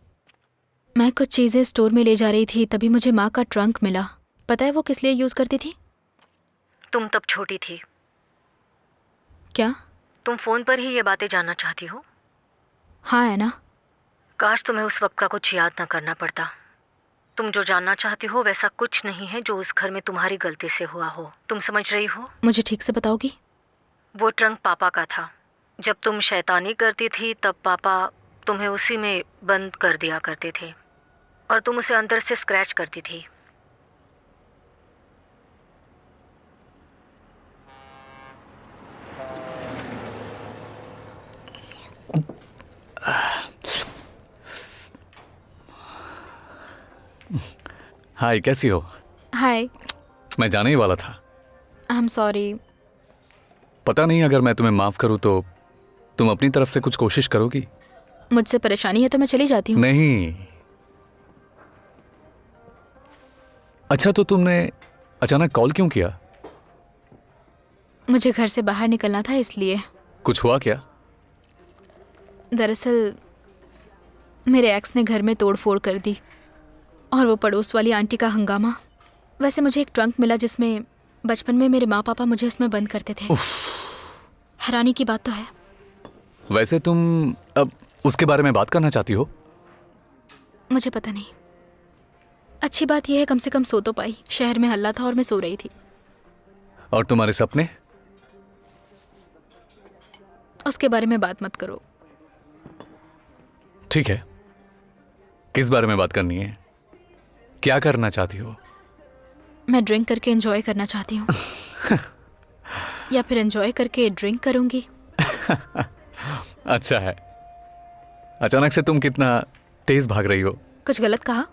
मैं कुछ चीज़ें स्टोर में ले जा रही थी, तभी मुझे माँ का ट्रंक मिला। पता है वो किस लिए यूज़ करती थी? तुम तब छोटी थी। क्या? तुम फोन पर ही ये बातें जानना चाहती हो? हाँ एना। काश तुम्हें उस वक्त का कुछ याद न करना पड़ता। तुम जो जानना चाहती हो वैसा कुछ नहीं है जो उस घर में तुम्हारी गलती से हुआ हो। तुम समझ रही हो? मुझे ठीक से बताओगी? वो ट्रंक पापा का था। जब तुम शैतानी करती थी तब पापा तुम्हें उसी में बंद कर दिया करते थे और तुम उसे अंदर से स्क्रैच करती थी। हाय, कैसी हो? हाय। मैं जाने ही वाला था। I am sorry. पता नहीं, अगर मैं तुम्हें माफ करूँ तो तुम अपनी तरफ से कुछ कोशिश करोगी? मुझसे परेशानी है तो मैं चली जाती हूँ। नहीं। अच्छा, तो तुमने अचानक कॉल क्यों किया? मुझे घर से बाहर निकलना था इसलिए। कुछ हुआ क्या? दरअसल मेरे एक्स ने घर में तोड़ फोड़ कर दी और वो पड़ोस वाली आंटी का हंगामा। वैसे मुझे एक ट्रंक मिला जिसमें बचपन में मेरे माँ पापा मुझे उसमें बंद करते थे। हैरानी की बात तो है। वैसे तुम अब उसके बारे में बात करना चाहती हो? मुझे पता नहीं। अच्छी बात यह है कम से कम सो तो पाई। शहर में हल्ला था और मैं सो रही थी। और तुम्हारे सपने? उसके बारे में बात मत करो। ठीक है, किस बारे में बात करनी है? क्या करना चाहती हो? मैं ड्रिंक करके एंजॉय करना चाहती हूँ। या फिर एंजॉय करके ड्रिंक करूंगी। अच्छा है। अचानक से तुम कितना तेज भाग रही हो? कुछ गलत कहा?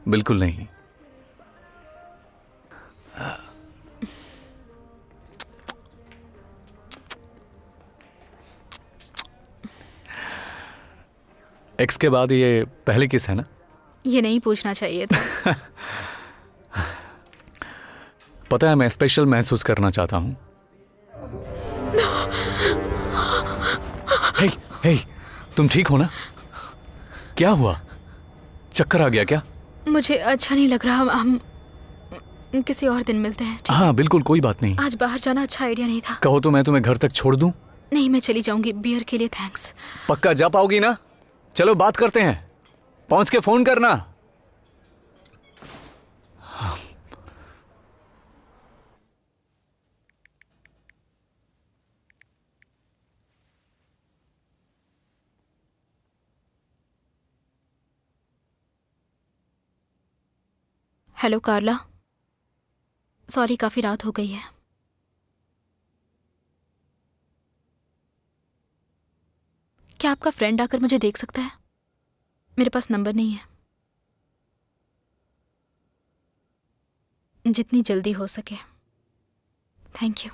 बिल्कुल नहीं। एक्स के बाद ये पहली किस है ना? ये नहीं पूछना चाहिए था। पता है, मैं स्पेशल महसूस करना चाहता हूँ। हे, हे, तुम ठीक हो ना? क्या हुआ? चक्कर आ गया क्या? मुझे अच्छा नहीं लग रहा। हम किसी और दिन मिलते हैं, ठीक? हाँ बिल्कुल, कोई बात नहीं। आज बाहर जाना अच्छा आइडिया नहीं था। कहो तो मैं तुम्हें घर तक छोड़ दूं? नहीं, मैं चली जाऊंगी। बियर के लिए थैंक्स। पक्का जा पाओगी ना? चलो बात करते हैं। पहुंच के फोन करना। हेलो कार्ला। सॉरी, काफी रात हो गई है। क्या आपका फ्रेंड आकर मुझे देख सकता है? मेरे पास नंबर नहीं है। जितनी जल्दी हो सके। Thank you.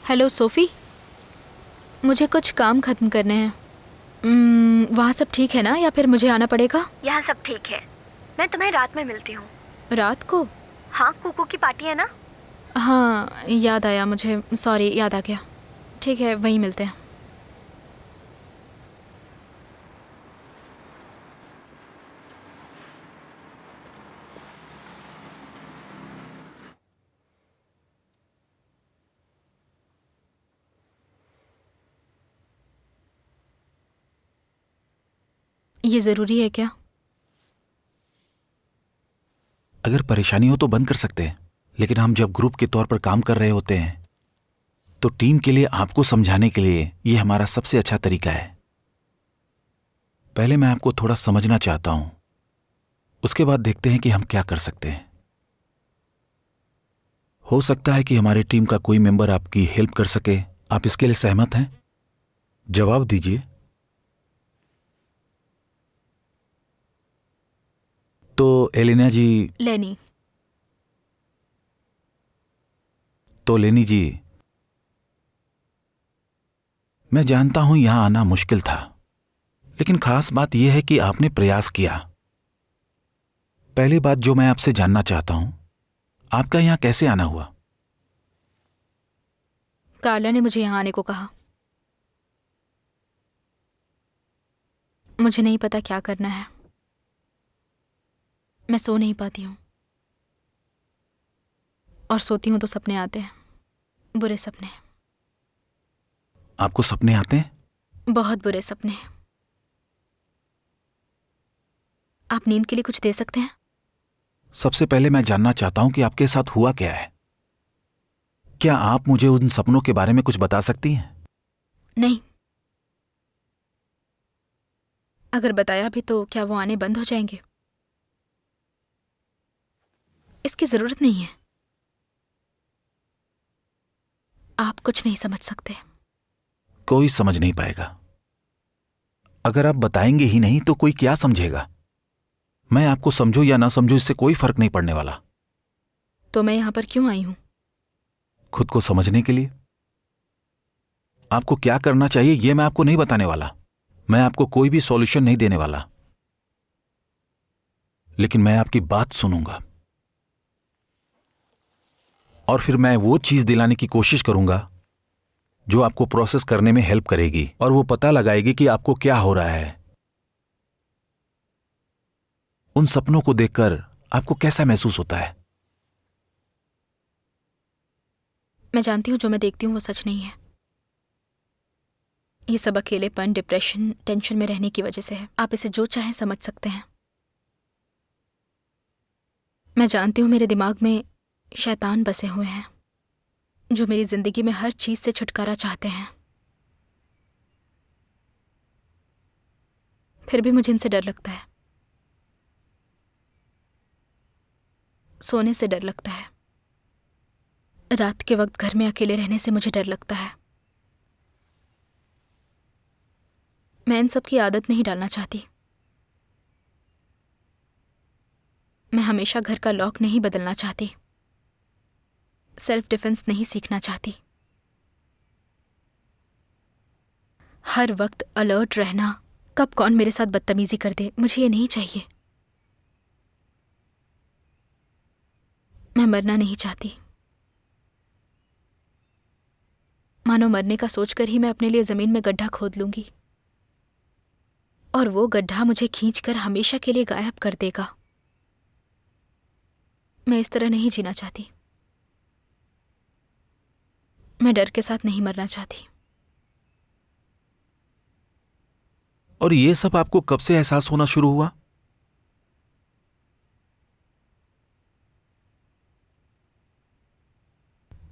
हेलो सोफी, मुझे कुछ काम खत्म करने हैं। वहाँ सब ठीक है ना, या फिर मुझे आना पड़ेगा? यहाँ सब ठीक है। मैं तुम्हें रात में मिलती हूँ। रात को? हाँ, कुकू की पार्टी है ना। हाँ याद आया मुझे, सॉरी, याद आ गया। ठीक है, वहीं मिलते हैं। ये ज़रूरी है क्या? अगर परेशानी हो तो बंद कर सकते हैं, लेकिन हम जब ग्रुप के तौर पर काम कर रहे होते हैं तो टीम के लिए आपको समझाने के लिए यह हमारा सबसे अच्छा तरीका है। पहले मैं आपको थोड़ा समझना चाहता हूं, उसके बाद देखते हैं कि हम क्या कर सकते हैं। हो सकता है कि हमारी टीम का कोई मेंबर आपकी हेल्प कर सके। आप इसके लिए सहमत हैं? जवाब दीजिए। तो एलिना जी। लेनी। तो लेनी जी, मैं जानता हूं यहां आना मुश्किल था, लेकिन खास बात यह है कि आपने प्रयास किया। पहली बात जो मैं आपसे जानना चाहता हूं, आपका यहां कैसे आना हुआ? कार्ला ने मुझे यहाँ आने को कहा। मुझे नहीं पता क्या करना है। मैं सो नहीं पाती हूँ, और सोती हूँ तो सपने आते हैं, बुरे सपने। आपको सपने आते हैं? बहुत बुरे सपने। आप नींद के लिए कुछ दे सकते हैं? सबसे पहले मैं जानना चाहता हूं कि आपके साथ हुआ क्या है। क्या आप मुझे उन सपनों के बारे में कुछ बता सकती हैं? नहीं। अगर बताया भी तो क्या वो आने बंद हो जाएंगे? इसकी जरूरत नहीं है। आप कुछ नहीं समझ सकते। कोई समझ नहीं पाएगा। अगर आप बताएंगे ही नहीं तो कोई क्या समझेगा? मैं आपको समझूं या ना समझूं, इससे कोई फर्क नहीं पड़ने वाला। तो मैं यहां पर क्यों आई हूं? खुद को समझने के लिए। आपको क्या करना चाहिए यह मैं आपको नहीं बताने वाला। मैं आपको कोई भी सॉल्यूशन नहीं देने वाला, लेकिन मैं आपकी बात सुनूंगा और फिर मैं वो चीज दिलाने की कोशिश करूंगा जो आपको प्रोसेस करने में हेल्प करेगी और वो पता लगाएगी कि आपको क्या हो रहा है। उन सपनों को देखकर आपको कैसा महसूस होता है? मैं जानती हूं जो मैं देखती हूं वो सच नहीं है। ये सब अकेलेपन, डिप्रेशन, टेंशन में रहने की वजह से है। आप इसे जो चाहें समझ सकते हैं। मैं जानती हूं मेरे दिमाग में शैतान बसे हुए हैं जो मेरी जिंदगी में हर चीज से छुटकारा चाहते हैं। फिर भी मुझे इनसे डर लगता है। सोने से डर लगता है। रात के वक्त घर में अकेले रहने से मुझे डर लगता है। मैं इन सब की आदत नहीं डालना चाहती। मैं हमेशा घर का लॉक नहीं बदलना चाहती। सेल्फ डिफेंस नहीं सीखना चाहती। हर वक्त अलर्ट रहना, कब कौन मेरे साथ बदतमीजी कर दे, मुझे ये नहीं चाहिए। मैं मरना नहीं चाहती। मानो मरने का सोचकर ही मैं अपने लिए जमीन में गड्ढा खोद लूंगी और वो गड्ढा मुझे खींचकर हमेशा के लिए गायब कर देगा। मैं इस तरह नहीं जीना चाहती। मैं डर के साथ नहीं मरना चाहती। और ये सब आपको कब से एहसास होना शुरू हुआ?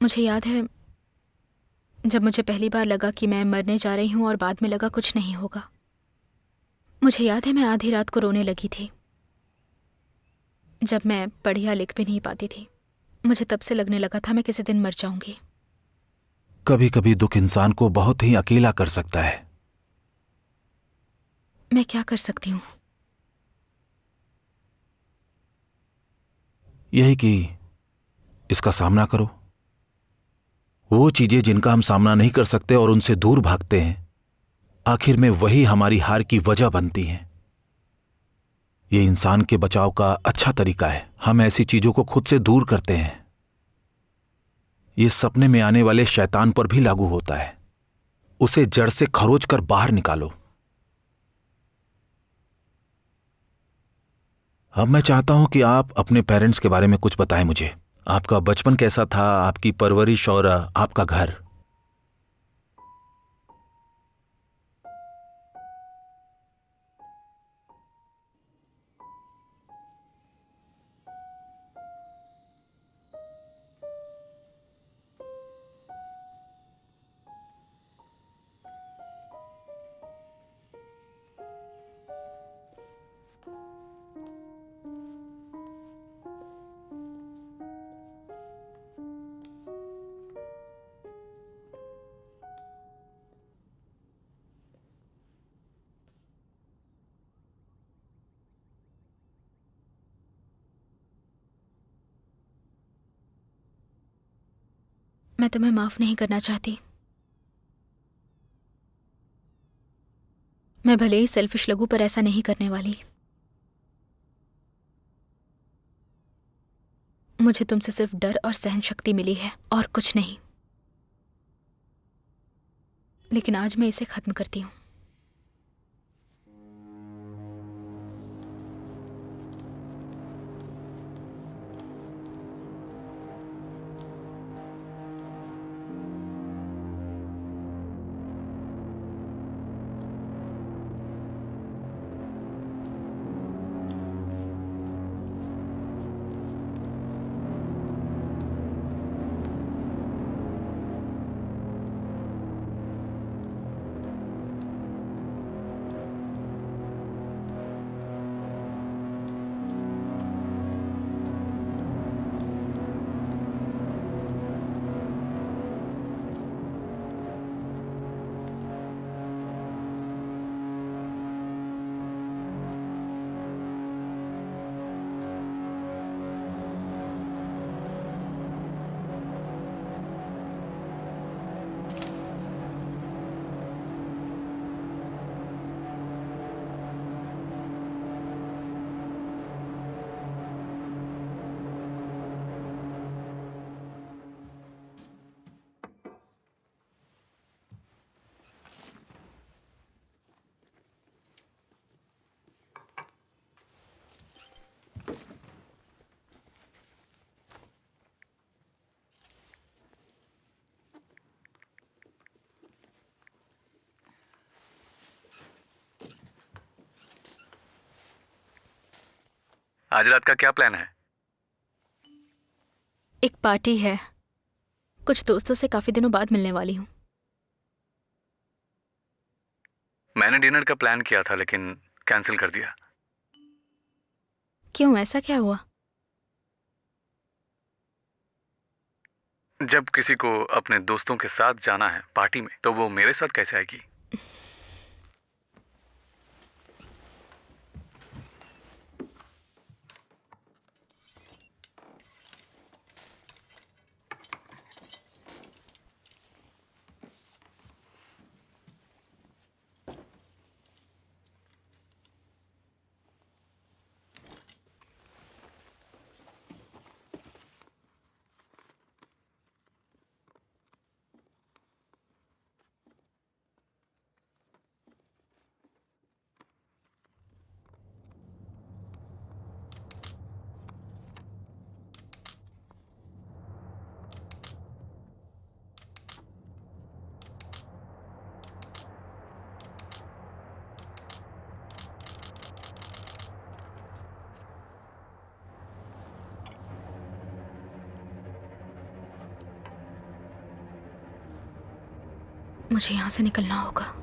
मुझे याद है जब मुझे पहली बार लगा कि मैं मरने जा रही हूं और बाद में लगा कुछ नहीं होगा। मुझे याद है मैं आधी रात को रोने लगी थी जब मैं पढ़ या लिख भी नहीं पाती थी। मुझे तब से लगने लगा था मैं किसी दिन मर जाऊंगी। कभी कभी दुख इंसान को बहुत ही अकेला कर सकता है। मैं क्या कर सकती हूँ? यही कि इसका सामना करो। वो चीजें जिनका हम सामना नहीं कर सकते और उनसे दूर भागते हैं, आखिर में वही हमारी हार की वजह बनती हैं। ये इंसान के बचाव का अच्छा तरीका है। हम ऐसी चीजों को खुद से दूर करते हैं। ये सपने में आने वाले शैतान पर भी लागू होता है। उसे जड़ से खरोच कर बाहर निकालो। अब मैं चाहता हूं कि आप अपने पेरेंट्स के बारे में कुछ बताएं मुझे। आपका बचपन कैसा था, आपकी परवरिश और आपका घर। मैं तुम्हें माफ नहीं करना चाहती। मैं भले ही सेल्फिश लगूं पर ऐसा नहीं करने वाली। मुझे तुमसे सिर्फ डर और सहन शक्ति मिली है और कुछ नहीं। लेकिन आज मैं इसे खत्म करती हूं। आज रात का क्या प्लान है? एक पार्टी है। कुछ दोस्तों से काफी दिनों बाद मिलने वाली हूं। मैंने डिनर का प्लान किया था लेकिन कैंसिल कर दिया। क्यों, ऐसा क्या हुआ? जब किसी को अपने दोस्तों के साथ जाना है पार्टी में तो वो मेरे साथ कैसे आएगी? मुझे यहां से निकलना होगा।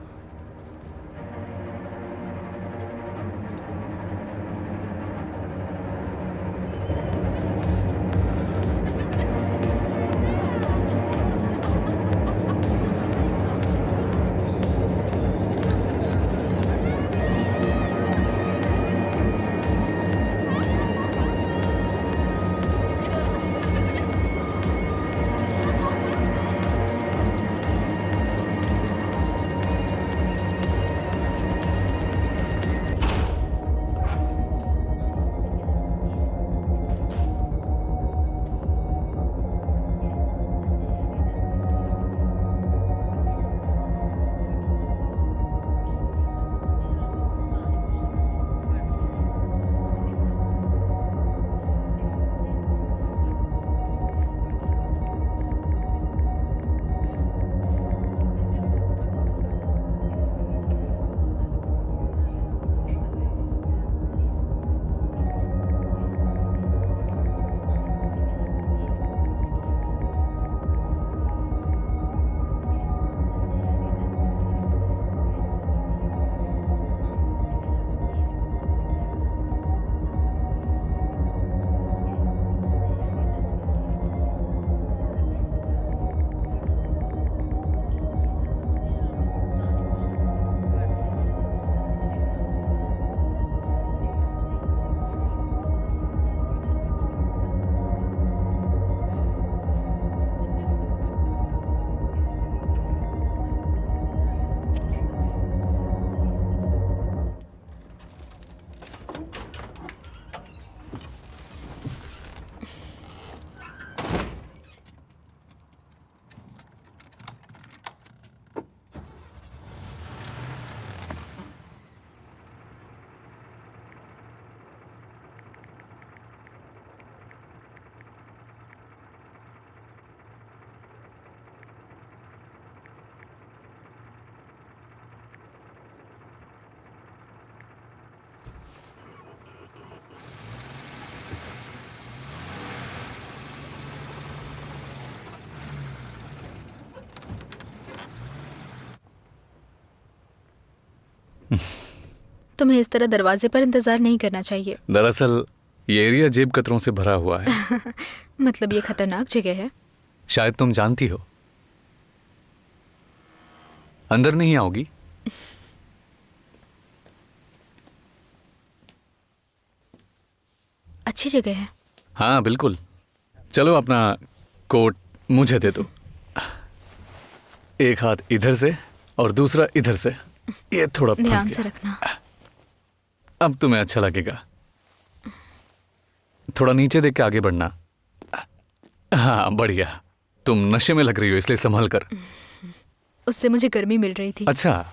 तुम्हें इस तरह दरवाजे पर इंतजार नहीं करना चाहिए। दरअसल ये एरिया जेब कतरों से भरा हुआ है। मतलब ये खतरनाक जगह है। शायद तुम जानती हो। अंदर नहीं आओगी? अच्छी जगह है। हाँ बिल्कुल। चलो अपना कोट मुझे दे दो। एक हाथ इधर से और दूसरा इधर से। ये थोड़ा फंस ध्यान से गया। रखना। अब तुम्हें अच्छा लगेगा। थोड़ा नीचे देख के आगे बढ़ना। हाँ बढ़िया। तुम नशे में लग रही हो इसलिए संभल कर। उससे मुझे गर्मी मिल रही थी। अच्छा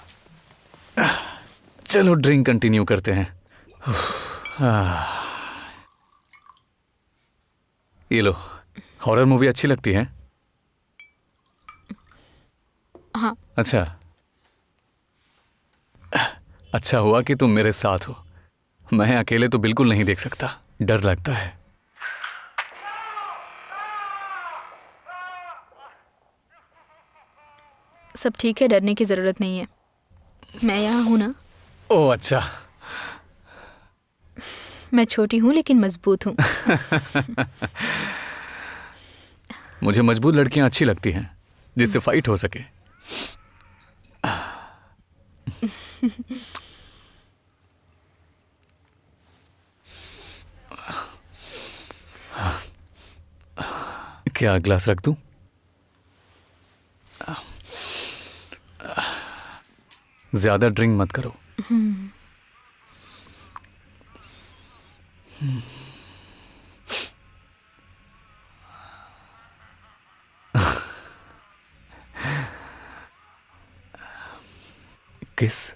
चलो ड्रिंक कंटिन्यू करते हैं। ये लो। हॉरर मूवी अच्छी लगती है? हाँ। अच्छा अच्छा हुआ कि तुम मेरे साथ हो। मैं अकेले तो बिल्कुल नहीं देख सकता, डर लगता है। सब ठीक है, डरने की जरूरत नहीं है। मैं यहाँ हूं ना। ओह अच्छा। मैं छोटी हूँ लेकिन मजबूत हूँ। मुझे मजबूत लड़कियां अच्छी लगती हैं जिससे फाइट हो सके। क्या ग्लास रख दूं? ज्यादा ड्रिंक मत करो। किस?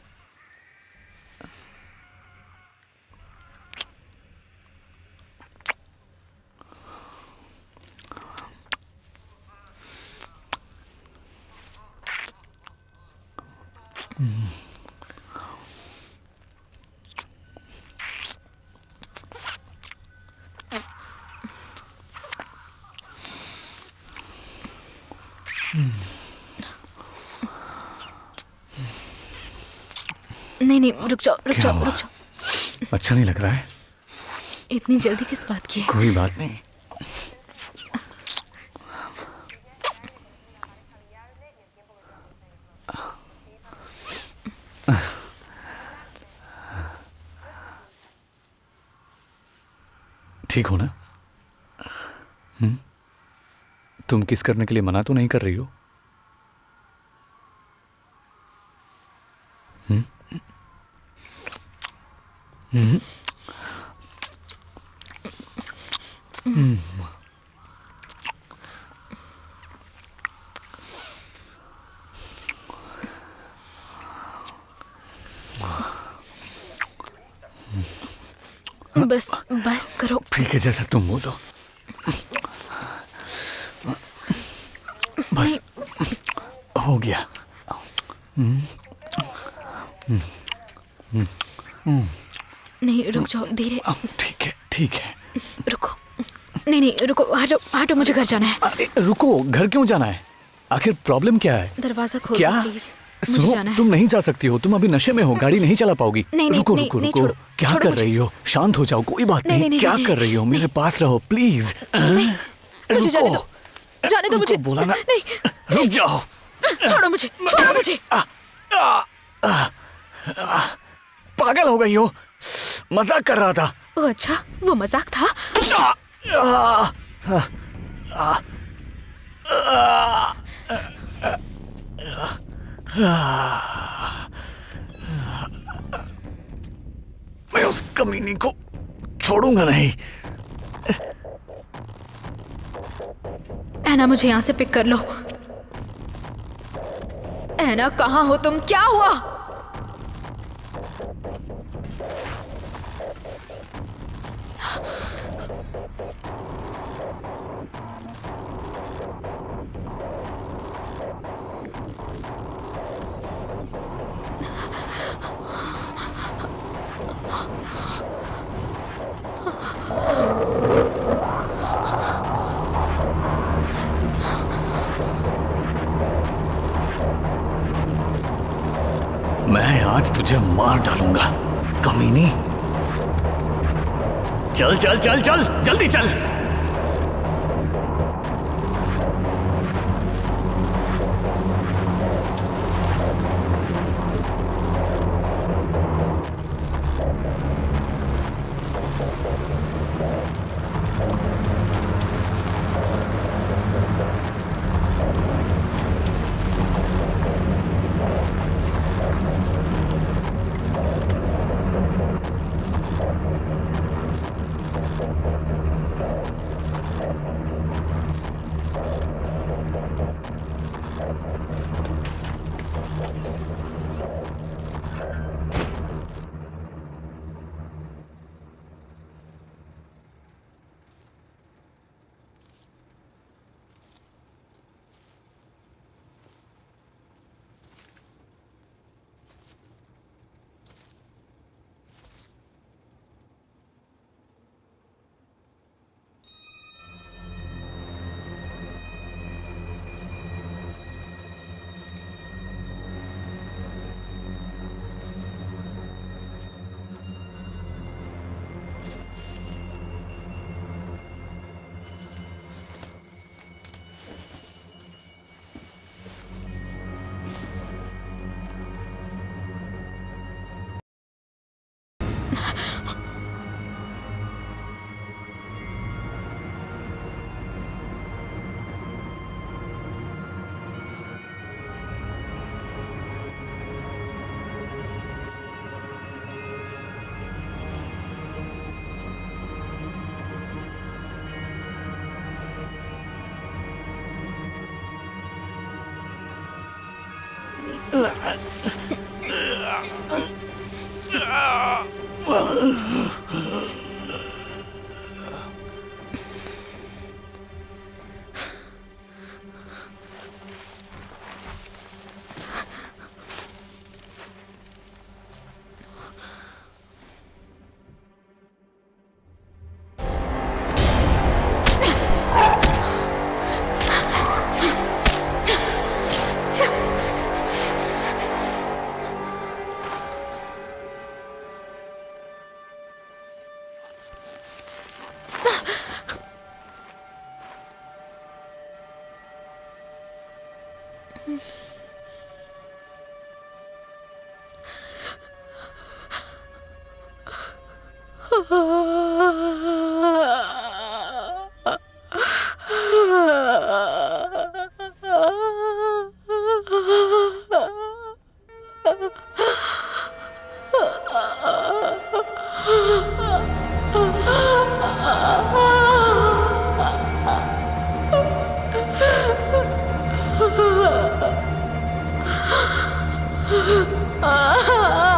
नहीं नहीं, रुक जाओ रुक क्या जाओ हुआ? रुक जाओ। अच्छा नहीं लग रहा है? इतनी जल्दी किस बात की है? कोई बात नहीं। ठीक हो ना? तुम किस करने के लिए मना तो नहीं कर रही हो? बस बस करो। ठीक है जैसा तुम बोलो। बस हो गया। नहीं रुक जाओ, धीरे। ठीक है। रुको। नहीं नहीं रुको, हटो हटो, मुझे घर जाना है। अरे रुको, घर क्यों जाना है? आखिर प्रॉब्लम क्या है? दरवाजा खोलो क्या? प्लीज, मुझे सुनो, जाना है। तुम नहीं जा सकती हो, तुम अभी नशे में हो, गाड़ी नहीं चला पाओगी। नहीं, नहीं, रुको नहीं, रुको नहीं, रुको, छोड़ो, क्या छोड़ो कर मुझे। रही हो? शांत हो जाओ, कोई बात नहीं, नहीं। नहीं, क्या नहीं, कर रही हो? मेरे पास रहो प्लीज। मुझे जाने दो, जाने दो मुझे। बोला ना, नहीं, रुक जाओ। छोड़ो मुझे, छोड़ो मुझे। पागल हो गई हो? मजाक कर रहा था। ओह अच्छा, वो मजाक था। मैं उस कमीनी को छोड़ूंगा नहीं। ऐना, मुझे यहाँ से पिक कर लो। ऐना, कहाँ हो तुम? क्या हुआ? मैं आज तुझे मार डालूंगा कमीनी। चल चल चल चल जल्दी चल। Ah!